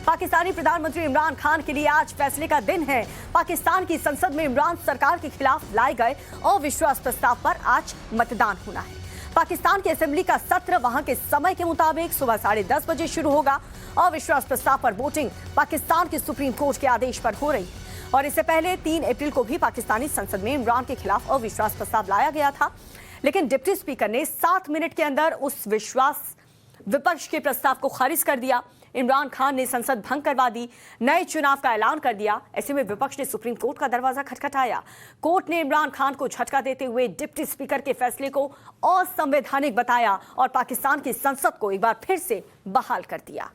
पाकिस्तानी प्रधानमंत्री इमरान खान के लिए आज फैसले का दिन है। पाकिस्तान की संसद में इमरान सरकार के खिलाफ लाए गए अविश्वास प्रस्ताव पर आज मतदान होना है। पाकिस्तान की असेंबली का सत्र वहां के समय के मुताबिक सुबह 10:30 बजे शुरू होगा। अविश्वास प्रस्ताव पर वोटिंग पाकिस्तान के सुप्रीम कोर्ट के आदेश पर हो रही है और इससे पहले 3 अप्रैल को भी पाकिस्तानी संसद में इमरान के खिलाफ अविश्वास प्रस्ताव लाया गया था, लेकिन डिप्टी स्पीकर ने 7 मिनट के अंदर उस विपक्ष के प्रस्ताव को खारिज कर दिया। इमरान खान ने संसद भंग करवा दी, नए चुनाव का ऐलान कर दिया। ऐसे में विपक्ष ने सुप्रीम कोर्ट का दरवाजा खटखटाया। कोर्ट ने इमरान खान को झटका देते हुए डिप्टी स्पीकर के फैसले को असंवैधानिक बताया और पाकिस्तान की संसद को एक बार फिर से बहाल कर दिया।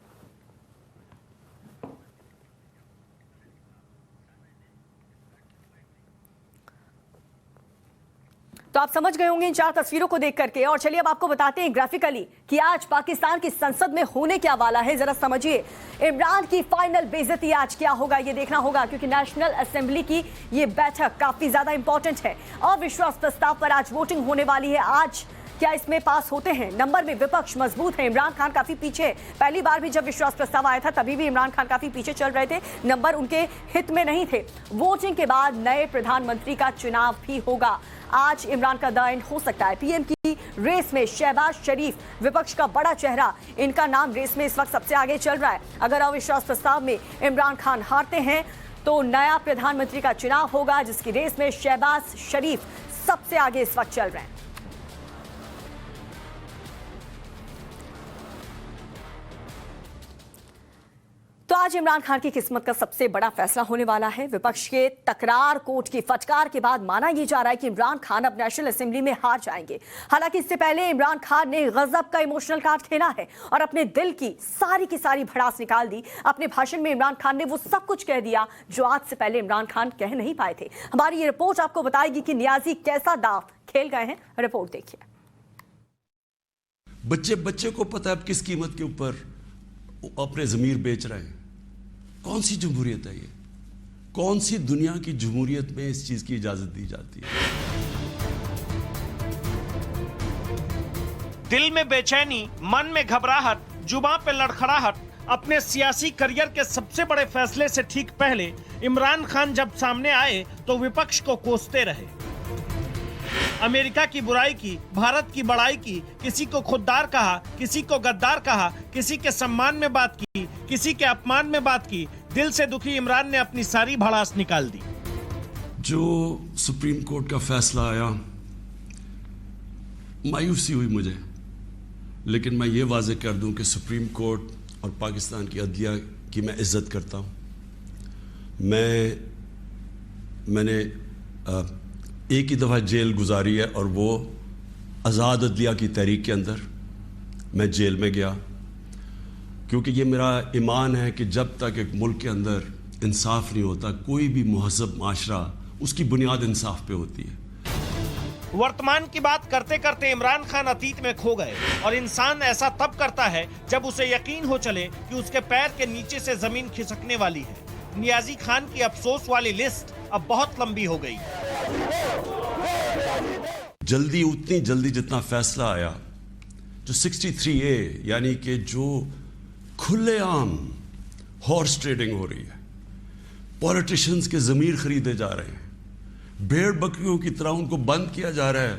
तो आप समझ गए होंगे इन 4 तस्वीरों को देख करके। और चलिए अब आपको बताते हैं ग्राफिकली कि आज पाकिस्तान की संसद में होने क्या वाला है। जरा समझिए, इमरान की फाइनल बेइज्जती आज क्या होगा ये देखना होगा, क्योंकि नेशनल असेंबली की ये बैठक काफी ज्यादा इंपॉर्टेंट है। अविश्वास प्रस्ताव पर आज वोटिंग होने वाली है। आज क्या इसमें पास होते हैं? नंबर में विपक्ष मजबूत है, इमरान खान काफी पीछे। पहली बार भी जब विश्वास प्रस्ताव आया था तभी भी इमरान खान काफी पीछे चल रहे थे, नंबर उनके हित में नहीं थे। वोटिंग के बाद नए प्रधानमंत्री का चुनाव भी होगा। आज इमरान का द एंड हो सकता है। पीएम की रेस में शहबाज शरीफ विपक्ष का बड़ा चेहरा, इनका नाम रेस में इस वक्त सबसे आगे चल रहा है। अगर अविश्वास प्रस्ताव में इमरान खान हारते हैं तो नया प्रधानमंत्री का चुनाव होगा, जिसकी रेस में शहबाज शरीफ सबसे आगे इस वक्त चल रहे हैं। तो आज इमरान खान की किस्मत का सबसे बड़ा फैसला होने वाला है। विपक्ष के तकरार, कोर्ट की फटकार के बाद माना यह जा रहा है कि इमरान खान अब नेशनल असेंबली में हार जाएंगे। हालांकि इससे पहले इमरान खान ने गजब का इमोशनल कार्ड खेला है और अपने दिल की सारी भड़ास निकाल दी। अपने भाषण में इमरान खान ने वो सब कुछ कह दिया जो आज से पहले इमरान खान कह नहीं पाए थे। हमारी ये रिपोर्ट आपको बताएगी कि नियाजी कैसा दांव खेल गए हैं। रिपोर्ट देखिए। बच्चे बच्चे को पता है किस कीमत के ऊपर अपने ज़मीर बेच रहे हैं। कौन सी जमहूरियत है ये? कौन सी दुनिया की जमहूरियत में इस चीज की इजाजत दी जाती है? दिल में बेचैनी, मन में घबराहट, जुबान पे लड़खड़ाहट। अपने सियासी करियर के सबसे बड़े फैसले से ठीक पहले इमरान खान जब सामने आए तो विपक्ष को कोसते रहे। अमेरिका की बुराई की, भारत की बड़ाई की, किसी को खुददार कहा, किसी को गद्दार कहा, किसी के सम्मान में बात की, किसी के अपमान में बात की। दिल से दुखी इमरान ने अपनी सारी भड़ास निकाल दी। जो सुप्रीम कोर्ट का फैसला आया, मायूसी हुई मुझे, लेकिन मैं ये वाजे कर दूं कि सुप्रीम कोर्ट और पाकिस्तान की अदलिया की मैं इज्जत करता हूं। मैंने एक ही दफ़ा जेल गुजारी है और वो आज़ाद अदलिया की तहरीक के अंदर मैं जेल में गया, क्योंकि ये मेरा ईमान है कि जब तक एक मुल्क के अंदर इंसाफ नहीं होता, कोई भी महज़ब माशरा, उसकी बुनियाद इंसाफ पे होती है। वर्तमान की बात करते करते इमरान खान अतीत में खो गए। और इंसान ऐसा तब करता है जब उसे यकीन हो चले कि उसके पैर के नीचे से जमीन खिसकने वाली है। नियाजी खान की अफसोस वाली लिस्ट अब बहुत लंबी हो गई। उतनी जल्दी जितना फैसला आया, जो 63A यानी कि जो खुलेआम हॉर्स ट्रेडिंग हो रही है, पॉलिटिशियंस के ज़मीर खरीदे जा रहे हैं, भेड़ बकरियों की तरह उनको बंद किया जा रहा है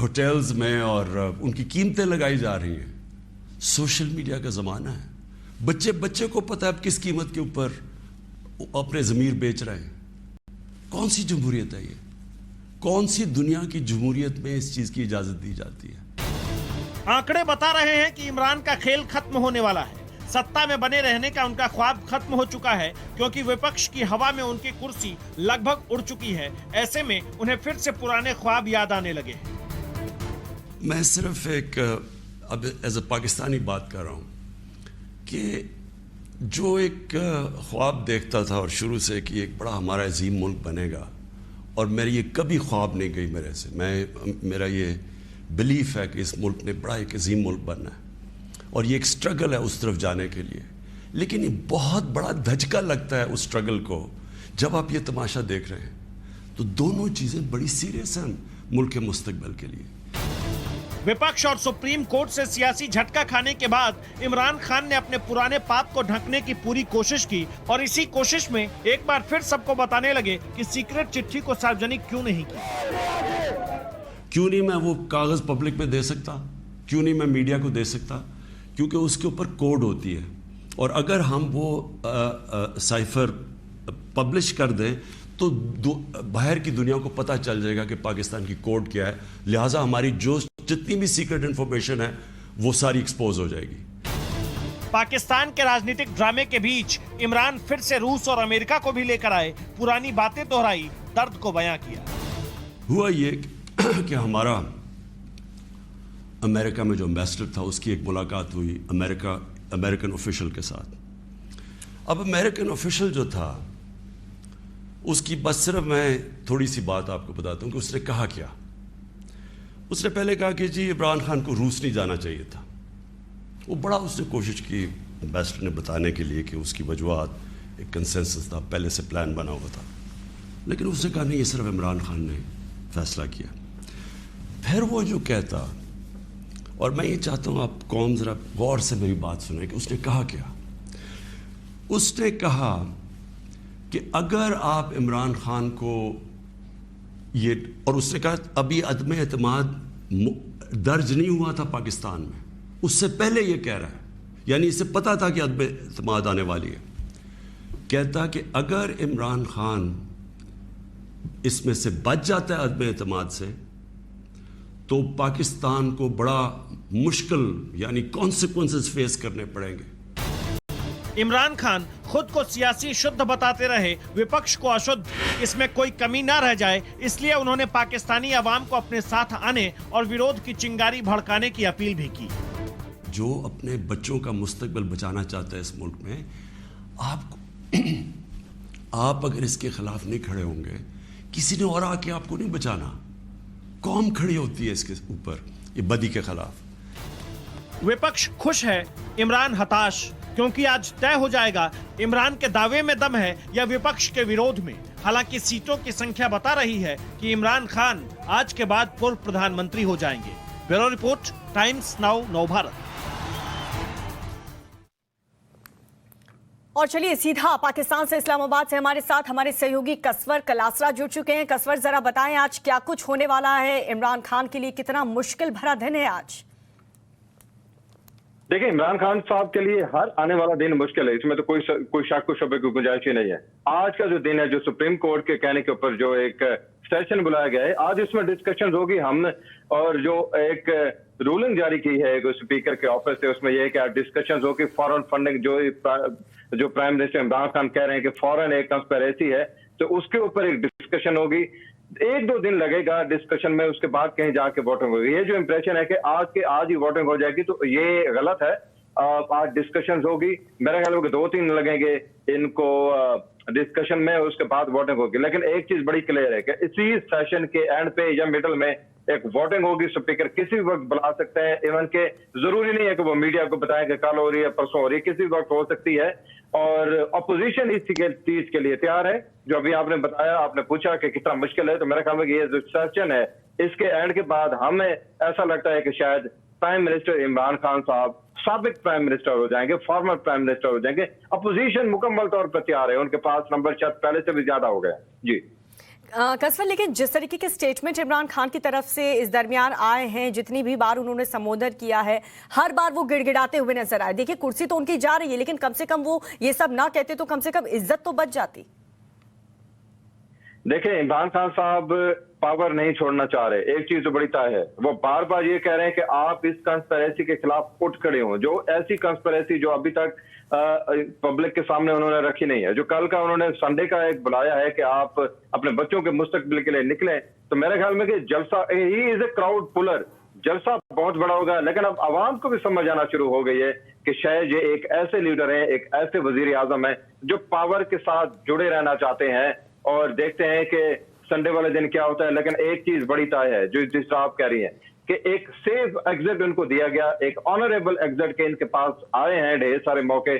होटल्स में और उनकी कीमतें लगाई जा रही हैं। सोशल मीडिया का ज़माना है। बच्चे बच्चे को पता है किस कीमत के ऊपर अपने ज़मीर बेच रहे हैं। कौन सी जमहूरियत है ये? कौन सी दुनिया की जमहूरियत में इस चीज़ की इजाज़त दी जाती है? आंकड़े बता रहे हैं कि इमरान का खेल खत्म होने वाला है। सत्ता में बने रहने का उनका ख्वाब खत्म हो चुका है, क्योंकि विपक्ष की हवा में उनकी कुर्सी लगभग उड़ चुकी है। ऐसे में उन्हें फिर से पुराने ख्वाब याद आने लगे हैं। मैं सिर्फ एक अब एज अ पाकिस्तानी बात कर रहा हूँ कि जो एक ख्वाब देखता था और शुरू से कि एक बड़ा हमारा अजीम मुल्क बनेगा, और मेरी ये कभी ख्वाब नहीं गई मेरे से। मेरा ये बिलीफ है कि इस मुल्क ने बड़ा एक अजीम मुल्क बनना है और ये एक स्ट्रगल है उस तरफ जाने के लिए। लेकिन ये बहुत बड़ा धचका लगता है उस स्ट्रगल को जब आप ये तमाशा देख रहे हैं। तो दोनों चीज़ें बड़ी सीरियस हैं मुल्क के मुस्तकबिल के लिए। विपक्ष और सुप्रीम कोर्ट से सियासी झटका खाने के बाद इमरान खान ने अपने पुराने पाप को ढकने की पूरी कोशिश की और इसी कोशिश में एक बार फिर सबको बताने लगे कि सीक्रेट चिट्ठी को सार्वजनिक क्यों नहीं किया। क्यों नहीं मैं वो कागज पब्लिक में दे सकता, क्यों नहीं मैं मीडिया को दे सकता? क्योंकि उसके ऊपर कोड होती है और अगर हम वो साइफर पब्लिश कर दें तो बाहर की दुनिया को पता चल जाएगा कि पाकिस्तान की कोड क्या है। लिहाजा हमारी जो जितनी भी सीक्रेट इंफॉर्मेशन है वो सारी एक्सपोज हो जाएगी। पाकिस्तान के राजनीतिक ड्रामे के बीच इमरान फिर से रूस और अमेरिका को भी लेकर आए, पुरानी बातें दोहराई, दर्द को बयां किया। हुआ ये कि हमारा अमेरिका में जो एम्बेसडर था उसकी एक मुलाकात हुई अमेरिकन ऑफिशियल के साथ। अब अमेरिकन ऑफिशियल जो था उसकी बस सिर्फ मैं थोड़ी सी बात आपको बताता हूं कि उसने कहा क्या। उसने पहले कहा कि जी इमरान खान को रूस नहीं जाना चाहिए था। वो बड़ा उसने कोशिश की एम्बेसडर ने बताने के लिए कि उसकी वजूहत एक कंसेंसस था, पहले से प्लान बना हुआ था, लेकिन उसने कहा नहीं, ये सिर्फ इमरान खान ने फैसला किया। फिर वो जो कहता, और मैं ये चाहता हूँ आप कौम ज़रा गौर से मेरी बात सुने कि उसने कहा क्या। उसने कहा कि अगर आप इमरान खान को ये, और उसने कहा अभी अदम एतमाद दर्ज नहीं हुआ था पाकिस्तान में, उससे पहले ये कह रहा है, यानी इसे पता था कि अदम एतमाद आने वाली है। कहता कि अगर इमरान खान इसमें से बच जाता है अदम एतमाद से तो पाकिस्तान को बड़ा मुश्किल यानी कॉन्सिक्वेंसेस फेस करने पड़ेंगे। इमरान खान खुद को सियासी शुद्ध बताते रहे, विपक्ष को अशुद्ध, इसमें कोई कमी ना रह जाए, इसलिए उन्होंने पाकिस्तानी अवाम को अपने साथ आने और विरोध की चिंगारी भड़काने की अपील भी की। जो अपने बच्चों का मुस्तकबिल बचाना चाहता है इस मुल्क में, आप अगर इसके खिलाफ नहीं खड़े होंगे, किसी ने और आके आपको नहीं बचाना। कौम खड़ी होती है इसके ऊपर, ये बदी के खिलाफ। विपक्ष खुश है, इमरान हताश, क्योंकि आज तय हो जाएगा इमरान के दावे में दम है या विपक्ष के विरोध में। हालांकि सीटों की संख्या बता रही है कि इमरान खान आज के बाद पूर्व प्रधानमंत्री हो जाएंगे। ब्यूरो रिपोर्ट, टाइम्स नाउ, नव भारत। और चलिए सीधा पाकिस्तान से, इस्लामाबाद से हमारे साथ हमारे सहयोगी कसवर कलासरा जुड़ चुके हैं। कसवर, जरा बताएं आज क्या कुछ होने वाला है, इमरान खान के लिए कितना मुश्किल भरा दिन है आज? देखिए, इमरान खान साहब के लिए हर आने वाला दिन मुश्किल है, इसमें तो कोई शक शुबे की गुंजाइश ही नहीं है। आज का जो दिन है, जो सुप्रीम कोर्ट के कहने के ऊपर जो एक सेशन बुलाया गया है, आज इसमें डिस्कशन होगी हमने, और जो एक रूलिंग जारी की है स्पीकर के ऑफिस से, उसमें यह कि डिस्कशन होगी फॉरेन फंडिंग, जो प्राइम मिनिस्टर इमरान खान कह रहे हैं कि फॉरेन एक कंस्पिरेसी है, तो उसके ऊपर एक डिस्कशन होगी। 1-2 दिन लगेगा डिस्कशन में, उसके बाद कहीं जाके वोटिंग होगी। ये जो इंप्रेशन है कि आज ही वोटिंग हो जाएगी, तो ये गलत है। आज डिस्कशन होगी, मेरा ख्याल है कि 2-3 लगेंगे इनको डिस्कशन में, उसके बाद वोटिंग होगी। लेकिन एक चीज बड़ी क्लियर है कि इसी सेशन के एंड पे या मिडल में एक वोटिंग होगी। स्पीकर किसी वक्त बुला सकते हैं, इवन के जरूरी नहीं है कि वो मीडिया को बताएं कि कल हो रही है, परसों हो रही है, किसी वक्त हो सकती है। और अपोजिशन इस चीज के लिए तैयार है। जो अभी आपने बताया, आपने पूछा कि कितना मुश्किल है, तो मेरा ख्याल है कि ये जो सेशन है, इसके एंड के बाद हमें ऐसा लगता है कि शायद प्राइम मिनिस्टर इमरान खान साहब साबिक प्राइम मिनिस्टर हो जाएंगे, फॉर्मर प्राइम मिनिस्टर हो जाएंगे। अपोजिशन मुकम्मल तौर पर तैयार है, उनके पास नंबर शायद पहले से भी ज्यादा हो गया। जी कसवर, लेकिन जिस तरीके के स्टेटमेंट इमरान खान की तरफ से इस दरमियान आए हैं, जितनी भी बार उन्होंने संबोधन किया है, हर बार वो गिड़गिड़ाते हुए नजर आए। देखिए, कुर्सी तो उनकी जा रही है, लेकिन कम से कम वो ये सब ना कहते तो कम से कम इज्जत तो बच जाती। देखिए, इमरान खान साहब पावर नहीं छोड़ना चाह रहे। एक चीज तो बड़ी तय है, वो बार बार ये कह रहे हैं कि आप इस कंस्पिरेसी के खिलाफ उठ खड़े हो, जो ऐसी कंस्पिरेसी जो अभी तक पब्लिक के सामने उन्होंने रखी नहीं है। जो कल का उन्होंने संडे का एक बुलाया है कि आप अपने बच्चों के मुस्तकबिल के लिए निकलें, तो मेरे ख्याल में कि जलसा, he is a crowd puller, जलसा बहुत बड़ा होगा। लेकिन अब आवाम को भी समझ आना शुरू हो गई है कि शायद ये एक ऐसे लीडर हैं, एक ऐसे वजीर आजम है जो पावर के साथ जुड़े रहना चाहते हैं। और देखते हैं कि संडे वाले दिन क्या होता है। लेकिन एक चीज बड़ी तय है, जो जिस आप कह रही हैं कि एक सेफ एग्जिट उनको दिया गया, एक ऑनरेबल एग्जिट के इनके पास आए हैं ढेर सारे मौके,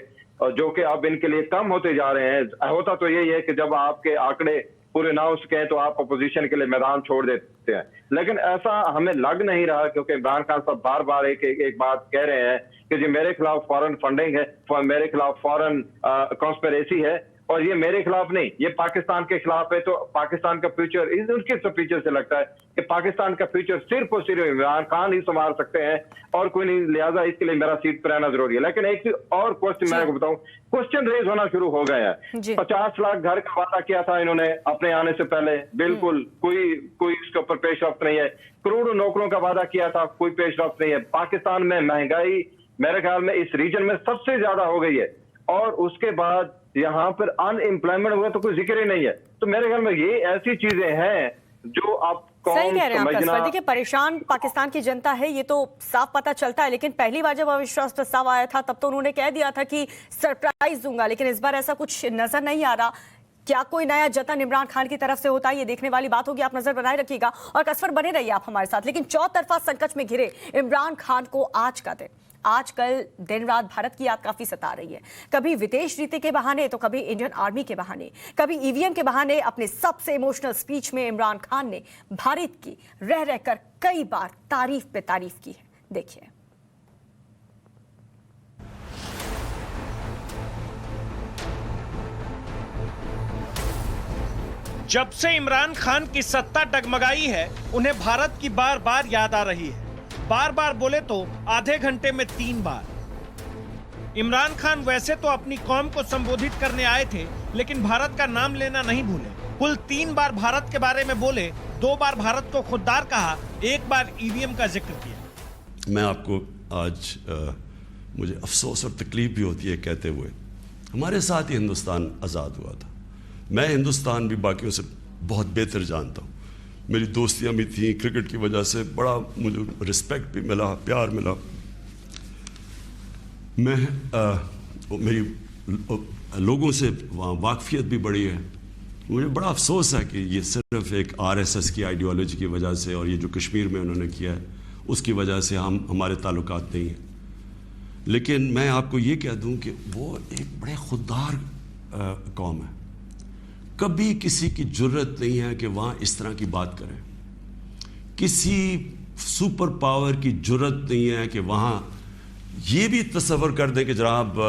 जो कि अब इनके लिए कम होते जा रहे हैं। होता तो यही है कि जब आपके आंकड़े पूरे ना हो सके तो आप अपोजिशन के लिए मैदान छोड़ देते हैं। लेकिन ऐसा हमें लग नहीं रहा, क्योंकि इमरान खान साहब बार बार एक बात कह रहे हैं कि जी मेरे खिलाफ फॉरेन फंडिंग है, मेरे खिलाफ फॉरेन कॉन्स्पिरेसी है, और ये मेरे खिलाफ नहीं, ये पाकिस्तान के खिलाफ है। तो पाकिस्तान का फ्यूचर उनके फ्यूचर से लगता है कि पाकिस्तान का फ्यूचर सिर्फ और सिर्फ इमरान खान ही संभाल सकते हैं और कोई नहीं, लिहाजा इसके लिए मेरा सीट पर रहना जरूरी है। लेकिन एक और क्वेश्चन मैं आपको बताऊं, क्वेश्चन रेज होना शुरू हो गए हैं। 50 लाख घर का वादा किया था इन्होंने अपने आने से पहले, बिल्कुल कोई इसके ऊपर पेश रफ्त नहीं है। करोड़ों नौकरों का वादा किया था, कोई पेश रफ्त नहीं है। पाकिस्तान में महंगाई मेरे ख्याल में इस रीजन में सबसे ज्यादा हो गई है, और उसके बाद यहाँ पर अनएम्प्लॉयमेंट हुआ तो कोई जिक्र ही नहीं है। तो मेरे ख्याल में ये ऐसी चीजें हैं जो आप सही कह रहे हैं आप कसवर। देखिए, परेशान पाकिस्तान की जनता है, ये तो साफ पता चलता है। लेकिन पहली बार जब अविश्वास प्रस्ताव आया था तब तो उन्होंने कह दिया था कि सरप्राइज दूंगा, लेकिन इस बार ऐसा कुछ नजर नहीं आ रहा। क्या कोई नया जतन इमरान खान की तरफ से होता है, ये देखने वाली बात होगी। आप नजर बनाए रखिएगा और कसवर बने रहिए आप हमारे साथ। लेकिन चौतरफा संकट में घिरे इमरान खान को आज का दिन, आजकल दिन रात भारत की याद काफी सता रही है। कभी विदेश नीति के बहाने तो कभी इंडियन आर्मी के बहाने, कभी ईवीएम के बहाने। अपने सबसे इमोशनल स्पीच में इमरान खान ने भारत की रह रहकर कई बार तारीफ पे तारीफ की है। देखिए। जब से इमरान खान की सत्ता डगमगाई है, उन्हें भारत की बार बार याद आ रही है। बार बार बोले तो आधे घंटे में 3 बार। इमरान खान वैसे तो अपनी कौम को संबोधित करने आए थे, लेकिन भारत का नाम लेना नहीं भूले। कुल 3 बार भारत के बारे में बोले, 2 बार भारत को खुददार कहा, 1 बार ईवीएम का जिक्र किया। मैं आपको आज मुझे अफसोस और तकलीफ भी होती है कहते हुए, हमारे साथ ही हिंदुस्तान आज़ाद हुआ था। मैं हिंदुस्तान भी बाकियों से बहुत बेहतर जानता हूँ। मेरी दोस्तियाँ भी थी, क्रिकेट की वजह से बड़ा मुझे रिस्पेक्ट भी मिला, प्यार मिला। मेरी लोगों से वहाँ वाकफियत भी बढ़ी है। मुझे बड़ा अफसोस है कि ये सिर्फ एक आरएसएस की आइडियोलॉजी की वजह से और ये जो कश्मीर में उन्होंने किया है उसकी वजह से हमारे ताल्लुकात नहीं हैं। लेकिन मैं आपको ये कह दूं कि वो एक बड़े खुददार कौम है। कभी किसी की जुर्रत नहीं है कि वहाँ इस तरह की बात करें। किसी सुपर पावर की जुर्रत नहीं है कि वहाँ ये भी तस्वर कर दें कि जनाब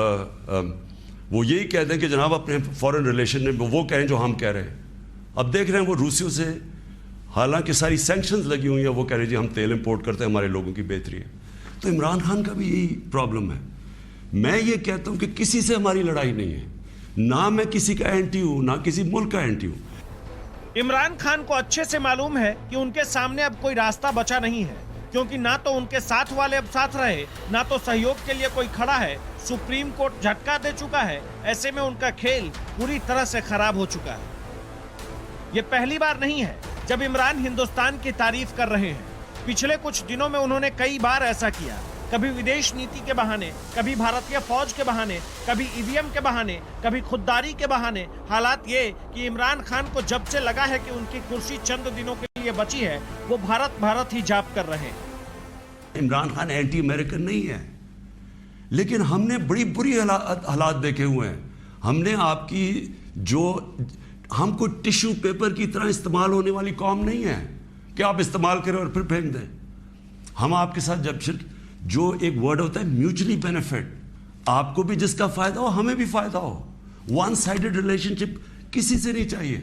वो यही कह दें कि जनाब अपने फॉरेन रिलेशन में वो कहें जो हम कह रहे हैं। अब देख रहे हैं वो रूसियों से हालांकि सारी सैंक्शंस लगी हुई हैं, वो कह रहे हैं जी हम तेल इंपोर्ट करते हैं, हमारे लोगों की बेहतरी है। तो इमरान खान का भी यही प्रॉब्लम है। मैं ये कहता हूँ कि किसी से हमारी लड़ाई नहीं है, ना मैं किसी का एंटी हूं, ना किसी मुल्क का एंटी हूं। इमरान खान को अच्छे से मालूम है कि उनके सामने अब कोई रास्ता बचा नहीं है, क्योंकि ना तो उनके साथ वाले अब साथ रहे, ना तो सहयोग के लिए कोई खड़ा है। सुप्रीम कोर्ट झटका दे चुका है। ऐसे में उनका खेल पूरी तरह से खराब हो चुका है। ये पहली बार नहीं है जब इमरान हिंदुस्तान की तारीफ कर रहे हैं। पिछले कुछ दिनों में उन्होंने कई बार ऐसा किया, कभी विदेश नीति के बहाने, कभी भारतीय फौज के बहाने, कभी ईवीएम के बहाने, कभी खुददारी के बहाने। हालात ये कि इमरान खान को जब से लगा है कि उनकी कुर्सी चंद दिनों के लिए बची है, वो भारत ही जाप कर रहे हैं। इमरान खान एंटी अमेरिकन नहीं है, लेकिन हमने बड़ी बुरी हालात देखे हुए हैं। हमने आपकी जो हमको टिश्यू पेपर की तरह इस्तेमाल होने वाली कौम नहीं है कि आप इस्तेमाल करें और फिर फेंक दें। हम आपके साथ जब जो एक वर्ड होता है म्यूचुअली बेनिफिट, आपको भी जिसका फायदा हो हमें भी फायदा हो। वन साइडेड रिलेशनशिप किसी से नहीं चाहिए।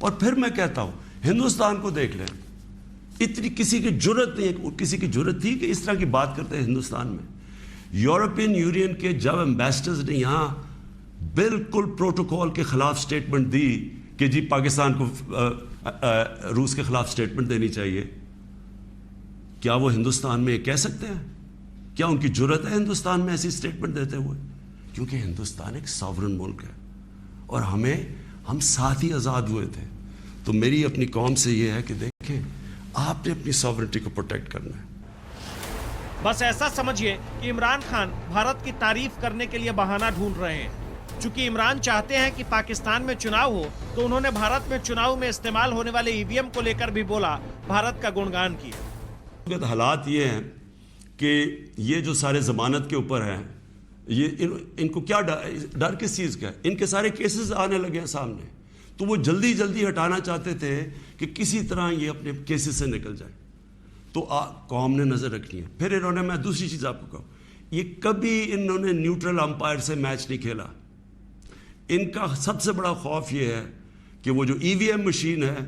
और फिर मैं कहता हूं हिंदुस्तान को देख लें, इतनी किसी की जरूरत नहीं है, किसी की जरूरत थी कि इस तरह की बात करते हैं हिंदुस्तान में। यूरोपियन यूनियन के जब एम्बेसडर्स ने यहां बिल्कुल प्रोटोकॉल के खिलाफ स्टेटमेंट दी कि जी पाकिस्तान को रूस के खिलाफ स्टेटमेंट देनी चाहिए, क्या वो हिंदुस्तान में कह सकते हैं? क्या उनकी जुर्रत है हिंदुस्तान में ऐसी स्टेटमेंट देते हुए? क्योंकि हिंदुस्तान एक सॉवरन मुल्क है और हम साथ ही आज़ाद हुए थे। तो मेरी अपनी कौम से ये है कि देखें, आपने अपनी सॉवरेनिटी को प्रोटेक्ट करना है। बस ऐसा समझिए कि इमरान खान भारत की तारीफ करने के लिए बहाना ढूंढ रहे हैं। चूंकि इमरान चाहते हैं कि पाकिस्तान में चुनाव हो, तो उन्होंने भारत में चुनाव में इस्तेमाल होने वाले ईवीएम को लेकर भी बोला, भारत का गुणगान किया। हालात ये हैं कि ये जो सारे जमानत के ऊपर हैं, ये इनको क्या डर किस चीज़ का है? इनके सारे केसेस आने लगे हैं सामने। तो वो जल्दी जल्दी हटाना चाहते थे कि किसी तरह ये अपने केसेस से निकल जाए। तो कौम ने नज़र रखनी है। फिर इन्होंने, मैं दूसरी चीज़ आपको कहूँ, ये कभी इन्होंने न्यूट्रल अंपायर से मैच नहीं खेला। इनका सबसे बड़ा खौफ ये है कि वो जो ईवीएम मशीन है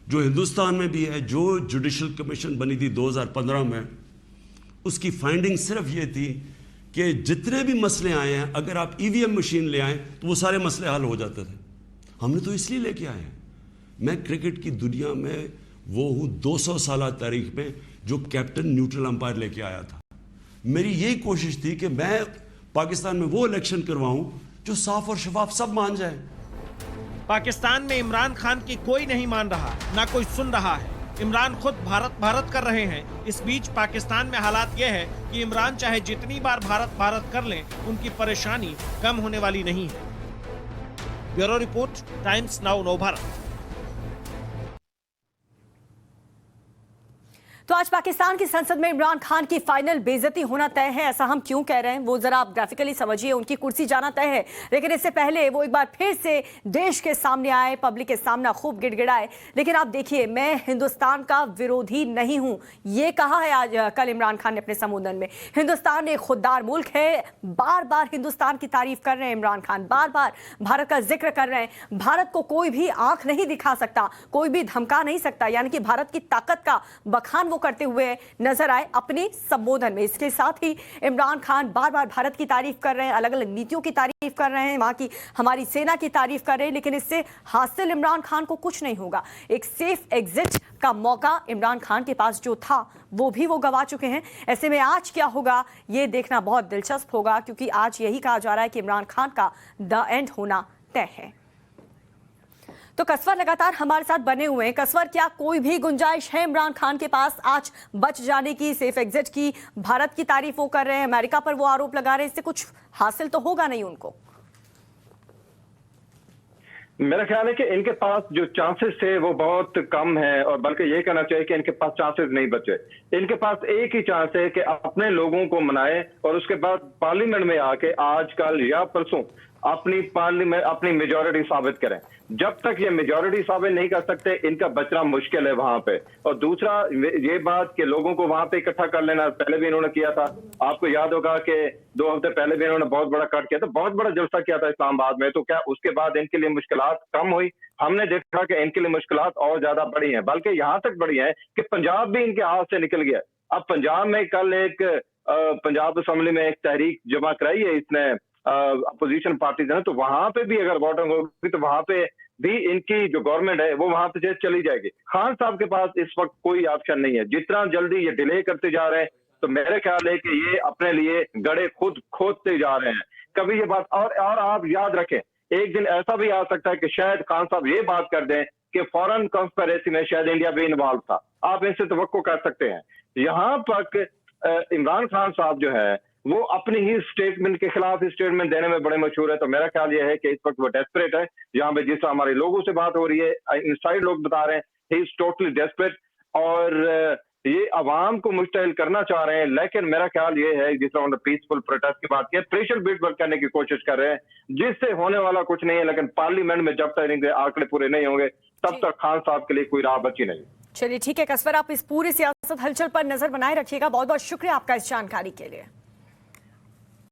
जो हिंदुस्तान में भी है, जो जुडिशल कमीशन बनी थी 2015 में, उसकी फाइंडिंग सिर्फ ये थी कि जितने भी मसले आए हैं अगर आप ईवीएम मशीन ले आए तो वो सारे मसले हल हो जाते थे। हमने तो इसलिए लेके आए हैं। मैं क्रिकेट की दुनिया में वो हूँ 200 साल तारीख में जो कैप्टन न्यूट्रल अंपायर लेके आया था। मेरी यही कोशिश थी कि मैं पाकिस्तान में वो इलेक्शन करवाऊं जो साफ और शफाफ सब मान जाए। पाकिस्तान में इमरान खान की कोई नहीं मान रहा, ना कोई सुन रहा है। इमरान खुद भारत भारत कर रहे हैं। इस बीच पाकिस्तान में हालात यह है कि इमरान चाहे जितनी बार भारत भारत कर लें, उनकी परेशानी कम होने वाली नहीं है। ब्यूरो रिपोर्ट, टाइम्स नाउ नव भारत। तो आज पाकिस्तान की संसद में इमरान खान की फाइनल बेइज्जती होना तय है। ऐसा हम क्यों कह रहे हैं वो जरा आप ग्राफिकली समझिए। उनकी कुर्सी जाना तय है, लेकिन इससे पहले वो एक बार फिर से देश के सामने आए, पब्लिक के सामने खूब गिड़गिड़ाए। लेकिन आप देखिए, मैं हिंदुस्तान का विरोधी नहीं हूं, ये कहा है आज कल इमरान खान ने अपने संबोधन में। हिंदुस्तान एक खुददार मुल्क है। बार बार हिंदुस्तान की तारीफ कर रहे हैं इमरान खान, बार बार भारत का जिक्र कर रहे हैं। भारत को कोई भी आंख नहीं दिखा सकता, कोई भी धमका नहीं सकता, यानी कि भारत की ताकत का बखान वो करते हुए नजर आए अपने संबोधन में। इसके साथ ही इमरान खान बार बार भारत की तारीफ कर रहे हैं, अलग अलग नीतियों की तारीफ कर रहे हैं, वहां की हमारी सेना की तारीफ कर रहे हैं, लेकिन इससे हासिल इमरान खान को कुछ नहीं होगा। एक सेफ एग्जिट का मौका इमरान खान के पास जो था वो भी वो गवा चुके हैं। ऐसे में आज क्या होगा ये देखना बहुत दिलचस्प होगा, क्योंकि आज यही कहा जा रहा है कि इमरान खान का द एंड होना तय है। तो कसवर लगातार हमारे साथ बने हुए हैं। कसवर, क्या कोई भी गुंजाइश है इमरान खान के पास आज बच जाने की, सेफ एग्जिट की? भारत की तारीफ वो कर रहे हैं, अमेरिका पर वो आरोप लगा रहे हैं, इससे कुछ हासिल तो होगा नहीं उनको। मेरा ख्याल है कि इनके पास जो चांसेस थे वो बहुत कम है, और बल्कि ये कहना चाहिए कि इनके पास चांसेस नहीं बचे। इनके पास एक ही चांस है कि अपने लोगों को मनाए और उसके बाद पार्लियामेंट में आके आज कल या परसों अपनी मेजॉरिटी साबित करें। जब तक ये मेजॉरिटी साबित नहीं कर सकते, इनका बचना मुश्किल है वहां पे। और दूसरा ये बात कि लोगों को वहां पे इकट्ठा कर लेना, पहले भी इन्होंने किया था। आपको याद होगा कि 2 हफ्ते पहले भी इन्होंने बहुत बड़ा कट किया था, बहुत बड़ा जलसा किया था इस्लामाबाद में। तो क्या उसके बाद इनके लिए मुश्किलात कम हुई? हमने देखा कि इनके लिए मुश्किलात और ज्यादा बढ़ी हैं, बल्कि यहां तक बढ़ी है कि पंजाब भी इनके हाथ से निकल गया। अब पंजाब में कल एक पंजाब असेंबली में एक तहरीक जमा कराई है इसने अपोजिशन पार्टीज ने, तो वहां पे भी अगर वोटिंग होगी तो वहां पे भी इनकी जो गवर्नमेंट है वो वहां पे चली जाएगी। खान साहब के पास इस वक्त कोई ऑप्शन नहीं है। जितना जल्दी ये डिले करते जा रहे हैं, तो मेरे ख्याल है कि ये अपने लिए गड़े खुद खोदते जा रहे हैं। कभी ये बात और आप याद रखें, एक दिन ऐसा भी आ सकता है कि शायद खान साहब ये बात कर दें कि फॉरेन कंस्पिरेसी में शायद इंडिया भी इन्वॉल्व था। आप इनसे तवक्को कर सकते हैं। यहाँ तक इमरान खान साहब जो है वो अपनी ही स्टेटमेंट के खिलाफ स्टेटमेंट देने में बड़े मशहूर है। तो मेरा ख्याल यह है कि इस वक्त वो डेस्परेट है। यहाँ पे जिस हमारे लोगों से बात हो रही है, इनसाइड लोग बता रहे हैं ही इज टोटली डेस्परेट, और ये अवाम को मुश्तइल करना चाह रहे हैं। लेकिन मेरा ख्याल ये है, जिस तरह उन्होंने पीसफुल प्रोटेस्ट की बात की, प्रेशर बिल्ड करने की कोशिश कर रहे हैं, जिससे होने वाला कुछ नहीं है। लेकिन पार्लियामेंट में जब तक इनके आंकड़े पूरे नहीं होंगे, तब तक खान साहब के लिए कोई राह बची नहीं। चलिए ठीक है कसवर, आप इस पूरी सियासत हलचल पर नजर बनाए रखिएगा। बहुत बहुत शुक्रिया आपका इस जानकारी के लिए।